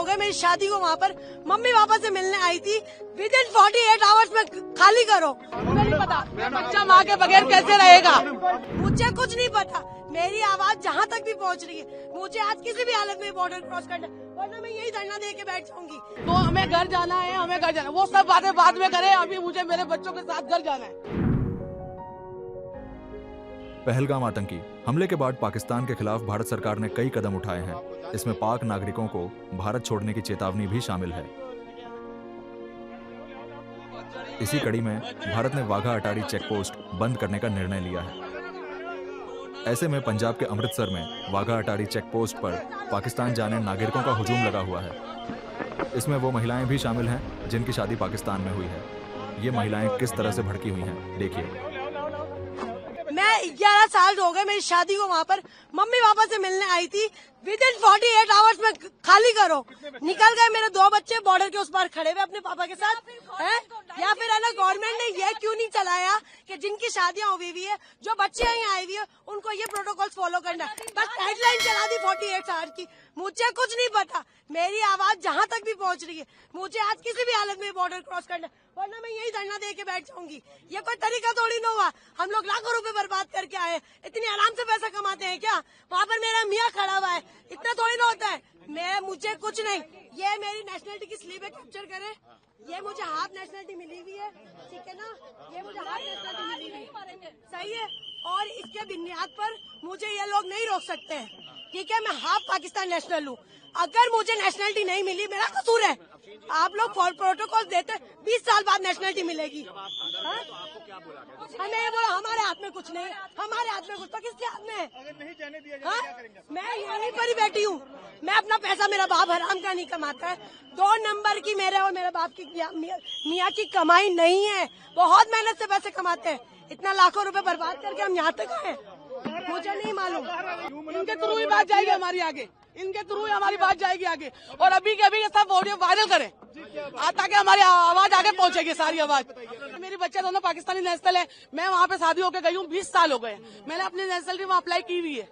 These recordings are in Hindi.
गए मेरी शादी को, वहाँ पर मम्मी पापा से मिलने आई थी। विद इन 48 आवर्स में खाली करो। मुझे नहीं पता बच्चा माँ के बगैर कैसे रहेगा। मुझे कुछ नहीं पता, मेरी आवाज जहाँ तक भी पहुँच रही है, मुझे आज किसी भी हालत में बॉर्डर क्रॉस करना, वरना मैं यही धरना दे के बैठ जाऊंगी। तो हमें घर जाना है, हमें घर जाना है। वो सब बातें बाद में करें, अभी मुझे मेरे बच्चों के साथ घर जाना है। पहलगाम आतंकी हमले के बाद पाकिस्तान के खिलाफ भारत सरकार ने कई कदम उठाए हैं। इसमें पाक नागरिकों को भारत छोड़ने की चेतावनी भी शामिल है। इसी कड़ी में भारत ने वाघा अटारी चेक पोस्ट बंद करने का निर्णय लिया है। ऐसे में पंजाब के अमृतसर में वाघा अटारी चेक पोस्ट पर पाकिस्तान जाने नागरिकों का हुजूम लगा हुआ है। इसमें वो महिलाएं भी शामिल हैं जिनकी शादी पाकिस्तान में हुई है। ये महिलाएं किस तरह से भड़की हुई हैं, देखिए। मैं 11 साल हो गए मेरी शादी को, वहाँ पर मम्मी पापा से मिलने आई थी। विद इन 48 आवर्स में खाली करो। निकल गए मेरे 2 बच्चे बॉर्डर के उस पार खड़े हुए अपने पापा के साथ हैं। या फिर है ना, गवर्नमेंट ने ये क्यों नहीं चलाया कि जिनकी शादियां हुई हुई है, जो बच्चे यहाँ आई हुई है, उनको ये प्रोटोकॉल फॉलो करना है। बस हेडलाइन चला दी 48 आवर की। मुझे कुछ नहीं पता, मेरी आवाज जहाँ तक भी पहुँच रही है, मुझे आज किसी भी हालत में बॉर्डर क्रॉस करना, वरना मैं यही धरना दे के बैठ जाऊंगी। ये कोई तरीका थोड़ी ना हुआ। हम लोग लाखों रुपए बर्बाद करके आए, इतनी आराम से पैसा कमाते हैं क्या? वहाँ पर मेरा मियाँ खड़ा हुआ है, इतना थोड़ी ना होता है। मुझे कुछ नहीं, ये मेरी नेशनलिटी की स्लीप है, कैप्चर करे। ये मुझे हाफ नेशनलिटी मिली हुई है, ठीक है ना, ये मुझे हाफ नेशनलिटी मिली हुई है, सही है। और इसके बुनियाद पर मुझे ये लोग नहीं रोक सकते हैं, ठीक है। मैं हाफ पाकिस्तान नेशनल हूँ। अगर मुझे नेशनलिटी नहीं मिली, मेरा कसूर है। आप लोग प्रोटोकॉल देते 20 साल बाद नेशनलिटी मिलेगी। हमें ये बोला हमारे हाथ में कुछ नहीं, हमारे हाथ में कुछ तो किसके हाथ में है? अगर नहीं जाने दिया जाए क्या करेंगे? मैं यहीं पर ही बैठी हूँ। मैं अपना पैसा, मेरा बाप हराम का नहीं कमाता है। 2 नंबर की मेरे और मेरे बाप की मियाँ की कमाई नहीं है। बहुत मेहनत से पैसे कमाते हैं। इतना लाखों रुपए बर्बाद करके हम यहाँ तक आए, मुझे नहीं मालूम। इनके थ्रू ही बात जाएगी हमारी आगे, इनके थ्रू ही हमारी बात जाएगी आगे। और अभी के अभी ये सब ऑडियो वायरल करें ताकि हमारी आवाज आगे पहुंचेगी, सारी आवाज। मेरे बच्चे दोनों पाकिस्तानी नेशनल है। मैं वहाँ पे शादी होकर गई हूँ, 20 साल हो गए। मैंने अपनी नेशनलिटी वहाँ अप्लाई की हुई है।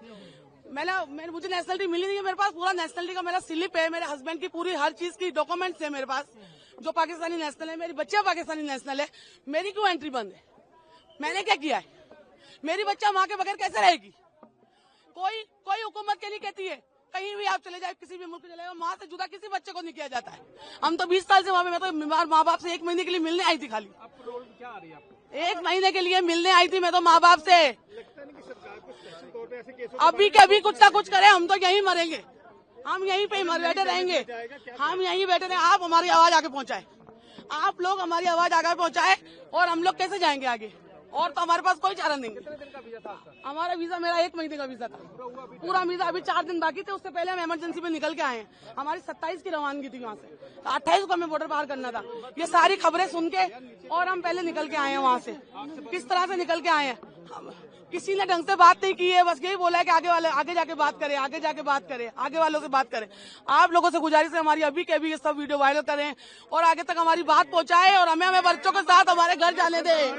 मुझे नेशनलिटी मिली नहीं है। मेरे पास पूरा नेशनलिटी का मेरा स्लिप है, मेरे हस्बैंड की पूरी हर चीज की डॉक्यूमेंट्स है मेरे पास, जो पाकिस्तानी नेशनल है। मेरी बच्चियां पाकिस्तानी नेशनल है। मेरी क्यों एंट्री बंद है? मैंने क्या किया है? मेरी बच्चा माँ के बगैर कैसे रहेगी? कोई हुकूमत के लिए कहती है कहीं भी आप चले जाए, किसी भी मुल्क चले जाए, माँ से जुदा किसी बच्चे को नहीं किया जाता है। हम तो 20 साल से वहाँ पे, मैं तो माँ बाप से 1 महीने के लिए मिलने आई थी। खाली 1 महीने के लिए मिलने आई थी मैं तो माँ बाप से। अभी के अभी कुछ ना कुछ करें, हम तो यहीं मरेंगे, हम यहीं पे बैठे रहेंगे, हम यहीं बैठे रहेंगे। आप हमारी आवाज आगे पहुँचाए, आप लोग हमारी आवाज आगे पहुँचाए, और हम लोग कैसे जाएंगे आगे? और तो हमारे पास कोई चारा नहीं है। हमारा वीजा, मेरा 1 महीने का वीजा था, पूरा वीजा। अभी 4 दिन बाकी थे, उससे पहले हम इमरजेंसी में निकल के आए हैं। हमारी 27 की रवानगी थी वहाँ से, तो 28 को हमें बॉर्डर पार करना था। ये सारी खबरें सुन के और हम पहले निकल के आए हैं वहाँ से। किस तरह से निकल के आए हैं? किसी ने ढंग से बात नहीं की है, बस यही बोला है कि आगे जाके बात करें, आगे जाके बात करें, आगे वालों से बात करें। आप लोगों से गुजारिश है हमारी, अभी के अभी ये सब वीडियो वायरल करें और आगे तक हमारी बात पहुंचाएं, और हमें बच्चों के साथ हमारे घर जाने दें।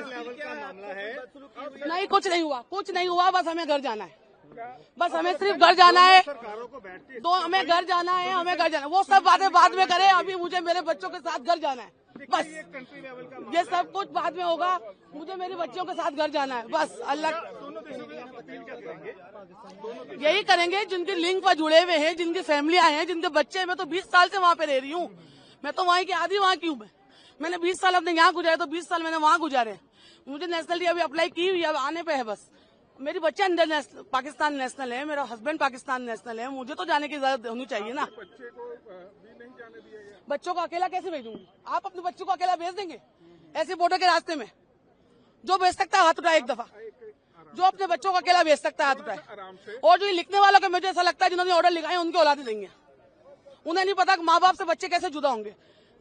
नहीं, कुछ नहीं हुआ, बस हमें घर जाना है, बस हमें सिर्फ घर जाना है। तो हमें घर जाना है, वो सब बातें बाद में करें, अभी मुझे मेरे बच्चों के साथ घर जाना है। बस ये सब कुछ बाद में होगा, मुझे मेरे बच्चों के साथ घर जाना है। बस अल्लाह यही करेंगे जिनके लिंक पर जुड़े हुए हैं, जिनकी फैमिलियां हैं, जिनके बच्चे हैं। मैं तो 20 साल से वहाँ पे रह रही हूँ, मैं तो वहाँ की आधी वहाँ की हूँ। मैंने 20 साल अपने यहाँ गुजारे, तो 20 साल मैंने वहाँ गुजारे। मुझे नेशनलिटी अभी अप्लाई की हुई है, अब आने पे है बस। मेरी बच्चे अंदर पाकिस्तान नेशनल है, मेरा हस्बैंड पाकिस्तान नेशनल है। मुझे तो जाने की इजाजत होनी चाहिए ना। बच्चों को अकेला कैसे भेजूंगी? आप अपने बच्चों को अकेला भेज देंगे ऐसे बॉर्डर के रास्ते में? जो भेज सकता है हाथ उठाए एक दफा, जो अपने बच्चों को अकेला भेज सकता है हाथ उठाए। और जो लिखने वालों को मुझे ऐसा लगता है जिन्होंने ऑर्डर लिखा है उनके औलादे देंगे। उन्हें नहीं पता माँ बाप से बच्चे कैसे जुदा होंगे।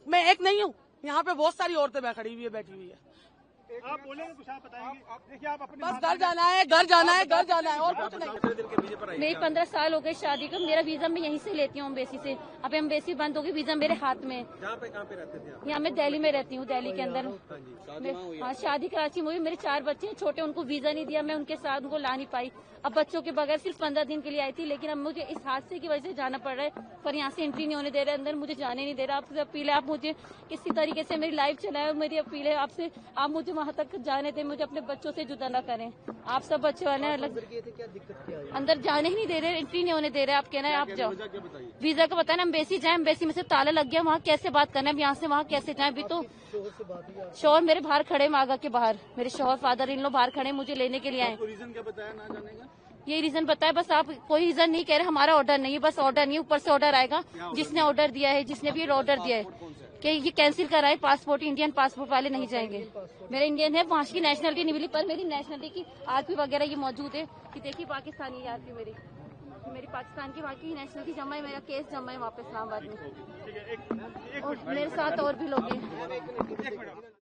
मैं एक नहीं हूँ, यहाँ पे बहुत सारी औरतें बैठी हुई है। आप बोलेंगे कुछ, आप बताएंगे। देखिए आप अपने बस घर जाना है, घर जाना है, घर जाना है, और कुछ नहीं। मेरी 15 साल हो गए शादी को। मेरा वीजा मैं यहीं से लेती हूँ, एम्बेसी से। अब एम्बेसी बंद हो गई, वीजा मेरे हाथ में। कहाँ पे रहते थे आप? यहाँ मैं दिल्ली में रहती हूँ, दिल्ली के अंदर। हाँ, शादी कराची में हुई। मेरे 4 बच्चे हैं छोटे, उनको वीजा नहीं दिया, मैं उनके साथ उनको ला नहीं पाई। अब बच्चों के बगैर सिर्फ 15 दिन के लिए आई थी, लेकिन अब मुझे इस हादसे की वजह से जाना पड़ रहा है। पर यहाँ से एंट्री नहीं होने दे रहा, अंदर मुझे जाने नहीं दे रहा। आपसे अपील है, आप मुझे किसी तरीके से मेरी लाइफ चलाए। मेरी अपील है आपसे, आप मुझे वहाँ तक जाने दें, मुझे अपने बच्चों से जुदा न करें। आप सब बच्चे वाले अलग अंदर जाने ही नहीं दे रहे, एंट्री नहीं होने दे रहे। आप कहना है आप जाओ, वीजा का बताना। एम्बेसी जाए, एम्बेसी में से ताला लग गया, वहाँ कैसे बात करना है, यहाँ से वहाँ कैसे जाए। अभी तो शोहर मेरे बाहर खड़े, मागा के बाहर मेरे शोहर फादर इन लोग बाहर खड़े, मुझे लेने के लिए आए। रीजन क्या बताया ना जाने का? यही रीजन बताया, बस आप कोई रीजन नहीं कह रहे। हमारा ऑर्डर नहीं है, बस ऑर्डर नहीं, ऊपर से ऑर्डर आएगा। जिसने ऑर्डर दिया है, जिसने भी ऑर्डर दिया है कि ये कैंसिल कराए, पासपोर्ट इंडियन पासपोर्ट वाले नहीं जाएंगे। मेरा इंडियन है, वहाँ की नेशनलिटी नहीं मिली, पर मेरी नेशनलिटी की आरपी वगैरह ये मौजूद है कि देखिए पाकिस्तानी आरपी मेरी पाकिस्तान की वहाँ की नेशनलिटी जमा है, मेरा केस जमा है वहाँ पे इस्लामाबाद में, और मेरे साथ और भी लोग हैं।